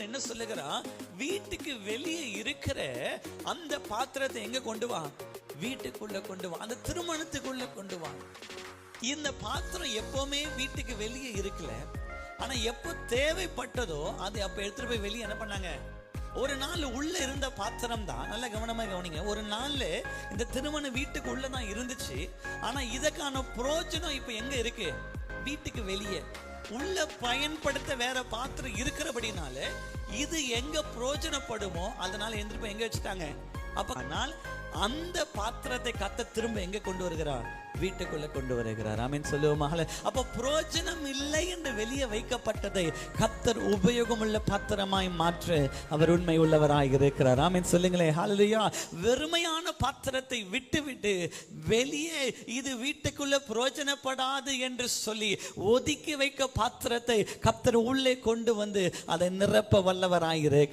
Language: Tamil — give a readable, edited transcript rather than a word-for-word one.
என்ன சொல்லுகிறான், வீட்டுக்கு வெளியே இருக்கிற அந்த பாத்திரத்தை எங்க கொண்டு வா, வீட்டுக்குள்ள கொண்டு வா, அந்த திருமணத்துக்குள்ள கொண்டு வா. இந்த பாத்திரம் எப்பவுமே வீட்டுக்கு வெளியே இருக்கல, ஆனா எப்போ தேவைப்பட்டதோ அது அப்ப எடுத்துட்டு போய் வெளியே என்ன பண்ணாங்க. ஒரு நாள் உள்ள இருந்த பாத்திரம் தான், நல்ல கவனமா கவனிங்க. ஒரு நாள்ல இந்த திருமண வீட்டுக்கு உள்ளதான் இருந்துச்சு, ஆனா இதற்கான பிரயோஜனம் இப்ப எங்க இருக்கு, வீட்டுக்கு வெளியே. உள்ள பயன்படுத்த வேற பாத்திரம் இருக்கிறபடினால இது எங்க பிரயோஜனப்படுமோ அதனால எந்திரிப்ப எங்க வச்சுட்டாங்க. அப்ப ஆனால் அந்த பாத்திரத்தை கத்த திரும்ப எங்க கொண்டு வருகிறார், வீட்டுக்குள்ள கொண்டு வருகிறார். ஆமென் சொல்லுவோமா? அப்ப பிரயோஜனம் இல்லை என்று வெளியே வைக்கப்பட்டதை கத்தர் உபயோகம் உள்ள பாத்திரமாய் மாற்ற அவர் உண்மை உள்ளவராய் இருக்கிறார். ஆமென் சொல்லுங்களேன். ஹல்லேலூயா. வெறுமையான பாத்திரத்தை விட்டு விட்டு வெளியே இது வீட்டுக்குள்ள பிரயோஜனப்படாது என்று சொல்லி ஒதுக்கி வைக்க பாத்திரத்தை கத்தர் உள்ளே கொண்டு வந்து அதை நிரப்ப வல்லவராய் இருக்கிறார்.